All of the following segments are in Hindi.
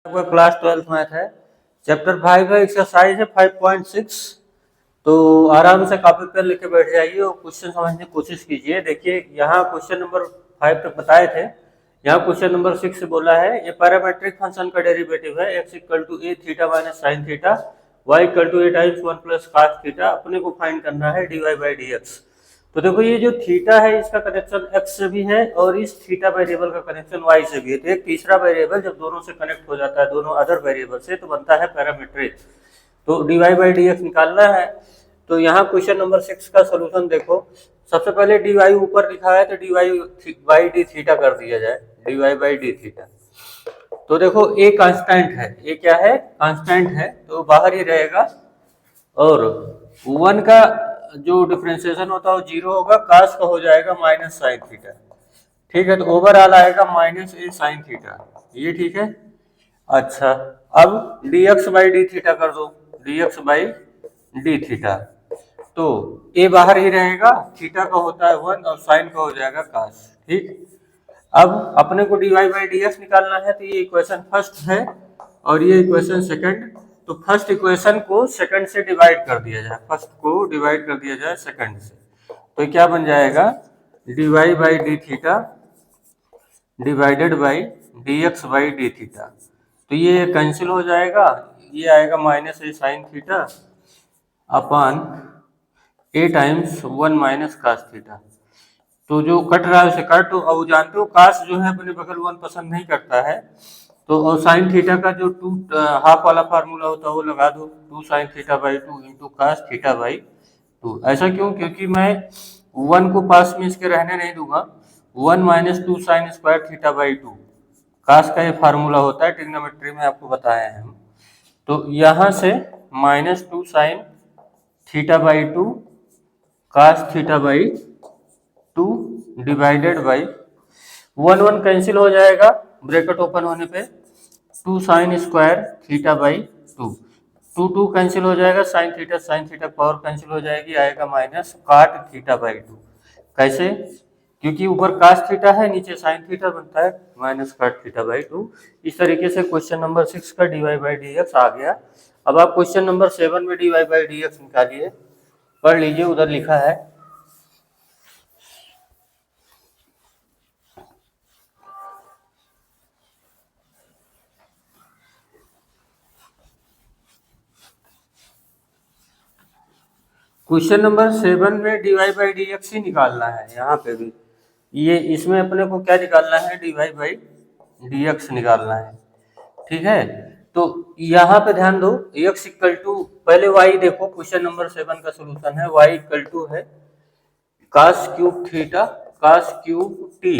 आपका क्लास 12 मैथ है, चैप्टर 5 है, एक्सरसाइज है 5.6। तो आराम से कॉपी पेन लेके बैठ जाइए और क्वेश्चन समझने की कोशिश कीजिए। देखिए यहाँ क्वेश्चन नंबर 5 तक बताए थे, यहाँ क्वेश्चन नंबर 6 से बोला है ये पैरामेट्रिक फंक्शन का डेरिवेटिव है x equal to a theta minus sine theta y equal to a times 1 plus cos theta, अपने को फाइंड करना है dy बाई डी एक्स। तो देखो ये जो थीटा है इसका कनेक्शन x से भी है और इस थीटा वेरिएबल का कनेक्शन y से भी है। तो एक तीसरा वेरिएबल जब दोनों से कनेक्ट हो जाता है, दोनों अदर वेरिएबल से, तो बनता है पैरामीट्रिक। तो dy बाई डी एक्स निकालना है। तो यहाँ क्वेश्चन नंबर 6 का सोल्यूशन देखो। सबसे पहले dy ऊपर लिखा है तो dy बाई डी थीटा कर दिया जाए, dy बाई डी थीटा। तो देखो a कांस्टेंट है, a क्या है, कांस्टेंट है, तो बाहर ही रहेगा। और 1 का जो डिफ्रेंसिएशन होता है वो 0 होगा, कास का हो जाएगा माइनस साइन थीटा। ठीक है, तो ओवरऑल आएगा माइनस ए साइन थीटा, ये ठीक है। अच्छा, अब dx बाई डी थीटा कर दो, dx बाई डी थीटा। तो a बाहर ही रहेगा, थीटा का होता है 1 और साइन का हो जाएगा कास। ठीक, अब अपने को dy बाई डी एक्स निकालना है। तो ये इक्वेशन फर्स्ट है और ये इक्वेशन सेकंड। तो फर्स्ट इक्वेशन को सेकंड से डिवाइड कर दिया जाए, फर्स्ट को डिवाइड कर दिया जाए सेकंड से। तो क्या बन जाएगा, dy by D theta divided by dx by D theta. तो ये कैंसिल हो जाएगा, ये आएगा माइनस ए साइन थीटा अपॉन ए टाइम्स 1 माइनस कास थीटा। तो जो कट रहा है उसे कट। तो अब जानते हो कास जो है अपने बगल 1 पसंद नहीं करता है, तो और साइन थीटा का जो 2 हाफ वाला फार्मूला होता है वो लगा दो, 2 sine theta by 2 into cos theta by 2। ऐसा क्यों, क्योंकि मैं 1 को पास में इसके रहने नहीं दूंगा। 1 minus 2 sine square theta by 2 कास का ये फार्मूला होता है, ट्रिग्नोमेट्री में आपको बताए हैं हम। तो यहाँ से minus 2 sine theta by 2 cos theta by 2 divided by 1 cancel हो जाएगा, ब्रैकेट ओपन होने पे 2 sine square theta by 2, 2 cancel हो जाएगा, साइन थीटा पावर कैंसिल हो जाएगी, आएगा माइनस काट थीटा बाई 2। कैसे, क्योंकि ऊपर कास थीटा है, नीचे साइन थीटा बनता है, माइनस काट थीटा बाई 2। इस तरीके से क्वेश्चन नंबर 6 का dy बाई डी एक्स आ गया। अब आप क्वेश्चन नंबर 7 में dy बाई डी एक्स निकालिए, पढ़ लीजिए, उधर लिखा है। क्वेश्चन नंबर 7 में dy बाई डी एक्स ही निकालना है। यहाँ पे भी ये इसमें अपने को क्या निकालना है, dy बाई डी एक्स निकालना है। ठीक है, तो यहाँ पे ध्यान दो, x इक्वल टू, पहले y देखो, क्वेश्चन नंबर 7 का सोल्यूशन है y इक्वल टू है cos cube theta cos cube t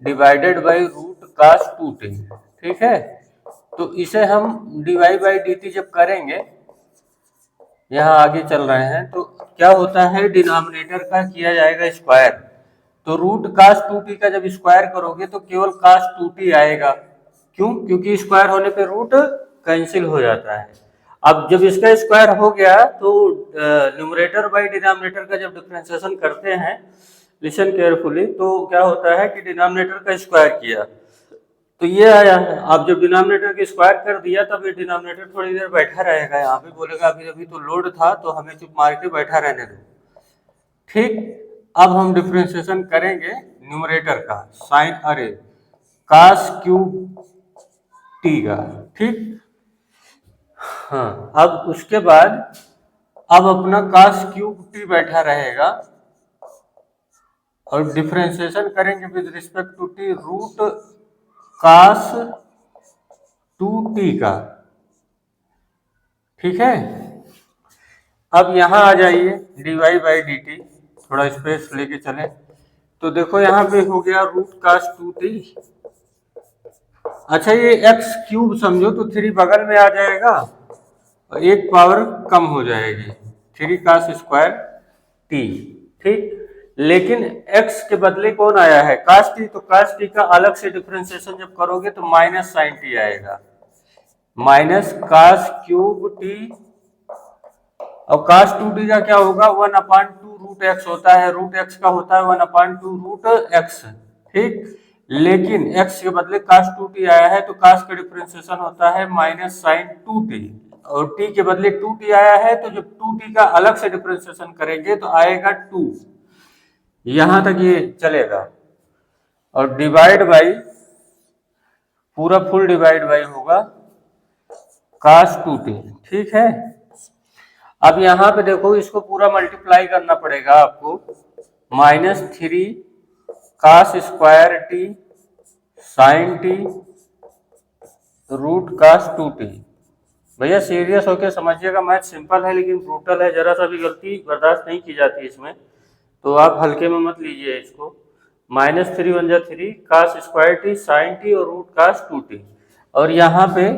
divided by root cos 2t। ठीक है, तो इसे हम dy बाई डी टी जब करेंगे, यहाँ आगे चल रहे हैं, तो क्या होता है, डिनोमिनेटर का किया जाएगा स्क्वायर। तो रूट कास 2t का जब स्क्वायर करोगे तो केवल कास 2t आएगा। क्यों, क्योंकि स्क्वायर होने पे रूट कैंसिल हो जाता है। अब जब इसका स्क्वायर हो गया तो न्यूमरेटर बाई डिनोमिनेटर का जब डिफरेंशिएशन करते हैं, लिसन केयरफुली, तो क्या होता है कि डिनोमिनेटर का स्क्वायर किया तो ये आया है। अब जब डिनोमिनेटर के स्क्वायर कर दिया तब ये डिनोमिनेटर थोड़ी देर बैठा रहेगा, यहाँ पे बोलेगा अभी अभी तो लोड था तो हमें चुप मार के बैठा रहने दो। ठीक, अब हम डिफरेंशिएशन करेंगे न्यूमरेटर का, साइन अरे कास क्यूब टी का। ठीक, हाँ, अब उसके बाद अब अपना कास क्यूब टी बैठा रहेगा और डिफरेंशिएशन करेंगे with respect to t root cos 2t का। ठीक है, अब यहाँ आ जाइए dy बाई डी टी, थोड़ा स्पेस लेके चले। तो देखो यहाँ पे हो गया रूट कास 2t। अच्छा, ये x क्यूब समझो तो 3 बगल में आ जाएगा और एक पावर कम हो जाएगी, 3 कास स्क्वायर t। ठीक, लेकिन x के बदले कौन आया है, कास t। तो कास t का अलग से डिफरेंशिएशन जब करोगे तो माइनस साइन t आएगा, माइनस कास क्यूब टी। और कास 2t का क्या होगा, 1/2 रूट एक्स होता है, रूट एक्स का होता है 1/2 रूट एक्स। ठीक, लेकिन x के बदले cos 2t आया है तो cos का डिफरेंशिएशन होता है माइनस साइन 2t, और t के बदले 2t आया है तो जब 2t का अलग से डिफरेंशिएशन करेंगे तो आएगा 2। यहां तक ये चलेगा, और डिवाइड बाई पूरा फुल डिवाइड बाई होगा cos 2t। ठीक है, अब यहाँ पे देखो इसको पूरा मल्टीप्लाई करना पड़ेगा आपको, minus 3 cos square t sine t root cos 2t। भैया सीरियस होके समझिएगा, मैथ सिंपल है लेकिन ब्रूटल है, जरा सा भी गलती बर्दाश्त नहीं की जाती इसमें, तो आप हल्के में मत लीजिए इसको। माइनस 3 वन जा 3 cos square t sine t और रूट cos 2t, और यहाँ पे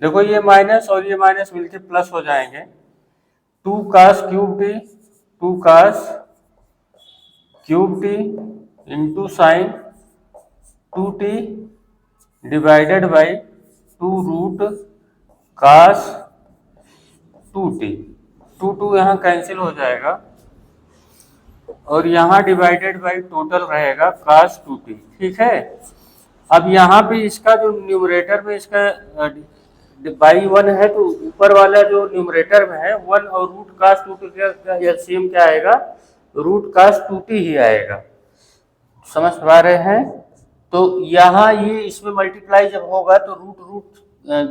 देखो ये माइनस और ये माइनस मिलके प्लस हो जाएंगे, 2 cos cube t 2 cos cube t into sine 2t divided by 2 root cos 2t। 2 यहाँ कैंसिल हो जाएगा और यहाँ डिवाइडेड बाई टोटल रहेगा cos 2t। ठीक है, अब यहाँ पे इसका जो न्यूमरेटर में इसका बाई 1 है तो ऊपर वाला जो न्यूमरेटर में है 1 और रूट cos 2t का एलसीएम क्या आएगा, रूट cos 2t ही आएगा। समझ पा रहे हैं? तो यहाँ ये इसमें मल्टीप्लाई जब होगा तो रूट रूट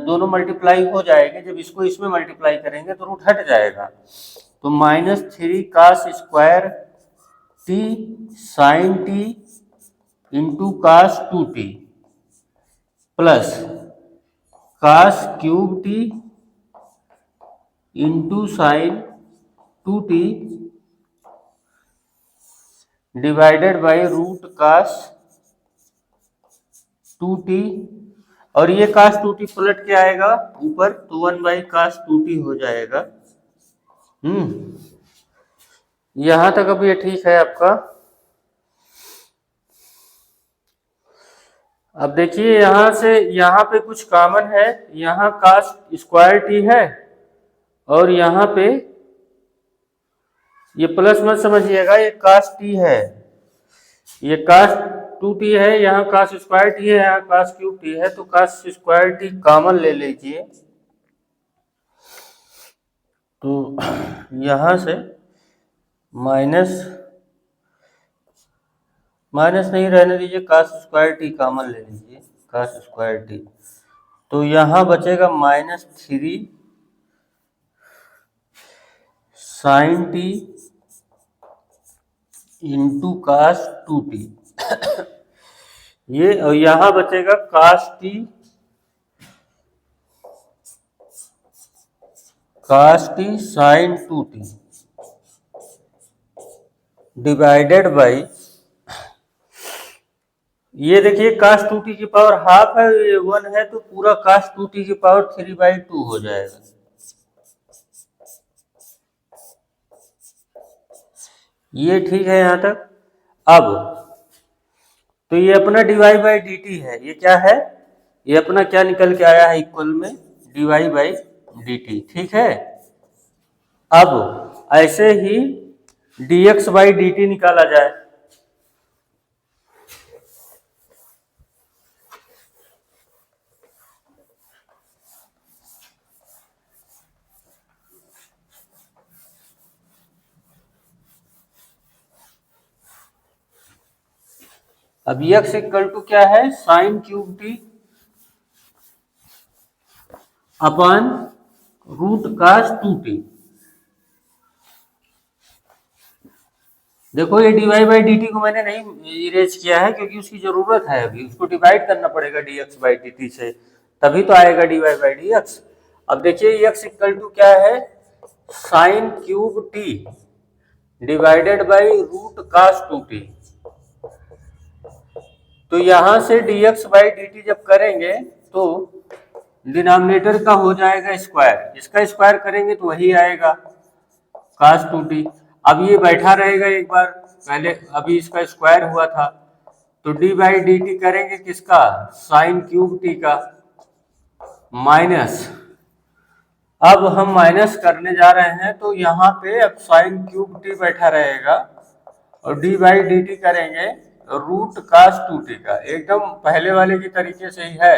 दोनों मल्टीप्लाई हो जाएंगे, जब इसको इसमें मल्टीप्लाई करेंगे तो रूट हट जाएगा, तो minus 3 cos square t sine t into cos 2t plus cos cube t into sine 2t divided by root cos 2t, और ये cos 2t पलट के आएगा ऊपर तो 1 बाई cos 2t हो जाएगा। यहां तक अब ये ठीक है आपका। अब देखिए यहां से यहाँ पे कुछ कॉमन है, यहाँ cos स्क्वायर टी है और यहाँ पे ये प्लस मत समझिएगा, ये cos t है, ये cos 2t है, यहाँ cos स्क्वायर टी है, यहाँ cos क्यूब टी है, तो cos स्क्वायर टी कॉमन ले लीजिए, तो यहाँ से माइनस माइनस नहीं रहने दीजिए, cos स्क्वायर टी कॉमन ले लीजिए, cos स्क्वायर टी, तो यहाँ बचेगा minus 3 sine t into cos 2t ये, और यहाँ बचेगा cos t sine 2t divided by, ये देखिए cos 2t की पावर हाफ है, ये 1 है तो पूरा cos 2t की पावर 3/2 हो जाएगा। ये ठीक है यहाँ तक। अब तो ये अपना dy बाई डी टी है, ये क्या है, ये अपना क्या निकल के आया है इक्वल में dy बाई डी टी। ठीक है, अब ऐसे ही dx बाई डी टी निकाला जाए, अब x इक्वल टू क्या है, sine cube t upon root cos 2t। देखो ये dy बाई डी टी को मैंने नहीं इरेज किया है क्योंकि उसकी जरूरत है, अभी उसको डिवाइड करना पड़ेगा dx बाई डी टी से, तभी तो आएगा dy बाई dx। अब देखिए x इक्वल टू क्या है, sine cube t divided by root cos 2t, तो यहां से dx बाई डी टी जब करेंगे तो डिनोमिनेटर का हो जाएगा स्क्वायर, इसका स्क्वायर करेंगे तो वही आएगा cos 2t। अब ये बैठा रहेगा एक बार पहले, अभी इसका स्क्वायर हुआ था, तो d बाई डी टी करेंगे किसका, साइन क्यूब टी का, माइनस, अब हम माइनस करने जा रहे हैं तो यहाँ पे अब साइन क्यूब टी बैठा रहेगा और d बाई डी टी करेंगे रूट कास 2t का, एकदम पहले वाले की तरीके से ही है।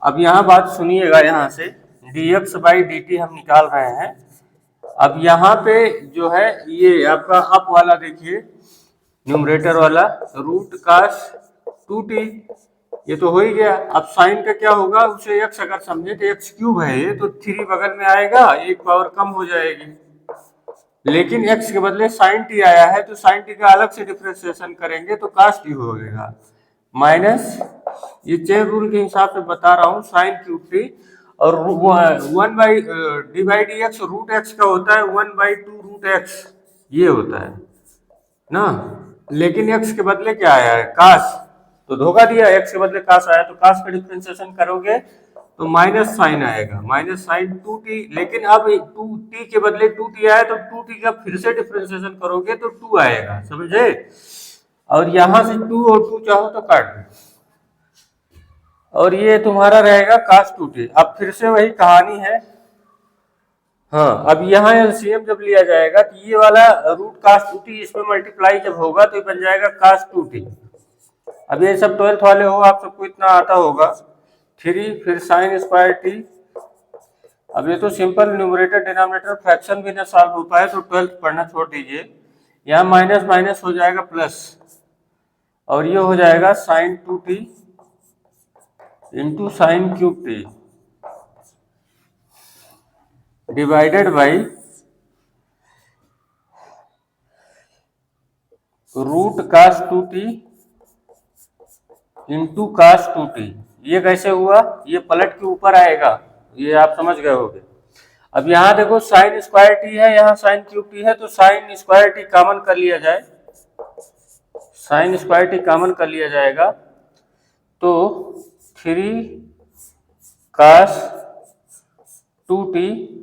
अब यहाँ बात सुनिएगा, यहाँ से dx बाई dt हम निकाल रहे हैं। अब यहाँ पे जो है ये आपका अप वाला देखिए, न्यूमरेटर वाला रूट कास 2t, ये तो हो ही गया। अब साइन का क्या होगा, उसे x अगर समझे तो x क्यूब है ये, तो 3 बगल में आएगा, एक पावर कम हो जाएगी। लेकिन x के बदले साइन t आया है, तो साइन t का अलग से डिफ्रेंसिएशन करेंगे तो कास t होगा माइनस, ये चेन रूल के हिसाब से बता रहा हूँ, साइन क्यूब टी। और 1 by d by d x root x का होता है 1/2 रूट एक्स, ये होता है ना। लेकिन एक्स के बदले क्या आया है, कास, तो धोखा दिया, एक्स के बदले कास आया, तो कास का डिफ्रेंसिएशन करोगे तो माइनस साइन आएगा, माइनस साइन 2t। लेकिन अब 2t के बदले 2t आया, तो 2t का फिर से डिफ्रेंसिएशन करोगे तो 2 आएगा, समझे। और यहां से 2 और 2 चाहो तो काट दो, और ये तुम्हारा रहेगा कास 2t। अब फिर से वही कहानी है। हाँ, अब यहाँ एलसीएम जब लिया जाएगा तो ये वाला रूट कास 2t इसमें मल्टीप्लाई जब होगा तो ये बन जाएगा कास 2t। अब ये सब 12th वाले हो, आप सबको इतना आता होगा, 3 फिर साइन स्क्वायर टी। अब ये तो सिंपल न्यूमरेटर डिनोमिनेटर फ्रैक्शन भी ना सॉल्व हो पाए तो 12th पढ़ना छोड़ दीजिए। यहाँ माइनस माइनस हो जाएगा प्लस, और ये हो जाएगा sine 2t into sine cube t divided by root cos 2t into cos 2t। ये कैसे हुआ, ये पलट के ऊपर आएगा, ये आप समझ गए होंगे। अब यहाँ देखो साइन स्क्वायर टी है, यहाँ साइन क्यूब टी है, तो साइन स्क्वायर टी कॉमन कर लिया जाए, साइन स्क्वायर टी कॉमन कर लिया जाएगा, तो 3 कास 2t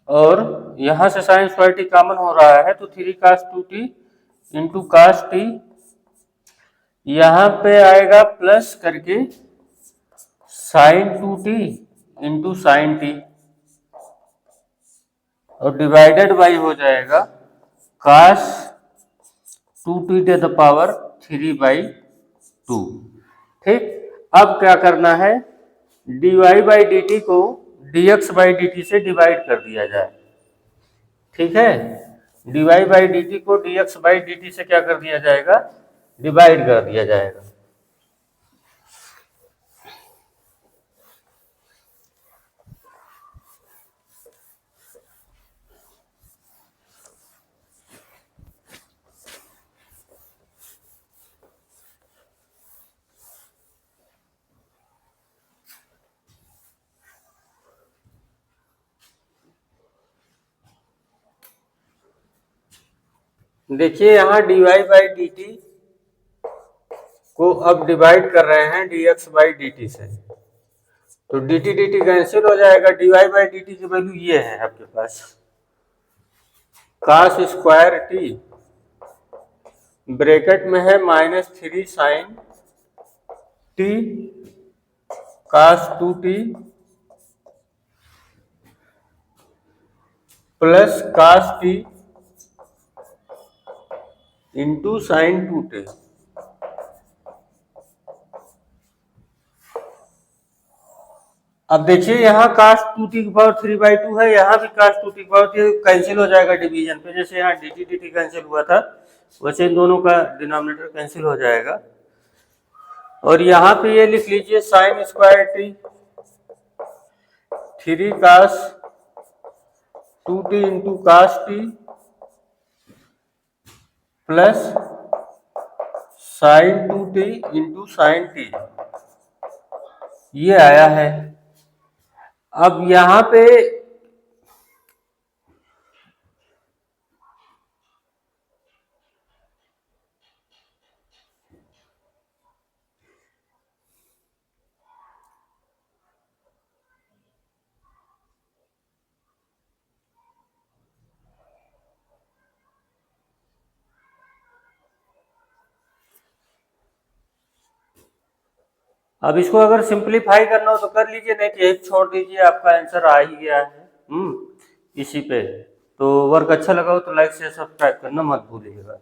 और यहां से साइन स्क्वायर टी कॉमन हो रहा है, तो 3 cos 2t into cos T, यहाँ पे आएगा प्लस करके sine 2t into sine t, और डिवाइडेड बाई हो जाएगा कास 2t टू द पावर 3/2। ठीक, अब क्या करना है, dy बाई डी टी को dx बाई डी टी से डिवाइड कर दिया जाए। ठीक है, dy बाई डी टी को dx बाई डी टी से क्या कर दिया जाएगा, डिवाइड कर दिया जाएगा। देखिए यहाँ dy बाई डी टी को अब डिवाइड कर रहे हैं dx बाई डी टी से, तो dt dt कैंसिल हो जाएगा। dy बाई डी टी की वैल्यू ये है आपके पास, कास स्क्वायर टी ब्रैकेट में है -3 sine t cos 2t plus cos t into sine 2t। अब देखिए यहाँ कास 2t की पावर 3/2 है, यहाँ भी कास 2t की पावर कैंसिल हो जाएगा डिवीजन पे, जैसे यहाँ dt dt कैंसिल हुआ था वैसे इन दोनों का डिनोमिनेटर कैंसिल हो जाएगा। और यहाँ पे ये लिख लीजिए sine square t 3 cos 2t into cos t plus sine 2t into sine t, ये आया है। अब यहाँ पे अब इसको अगर सिंपलीफाई करना हो तो कर लीजिए, नहीं तो एक छोड़ दीजिए, आपका आंसर आ ही गया है। इसी पे। तो वर्क अच्छा लगा हो तो लाइक शेयर सब्सक्राइब करना मत भूलिएगा।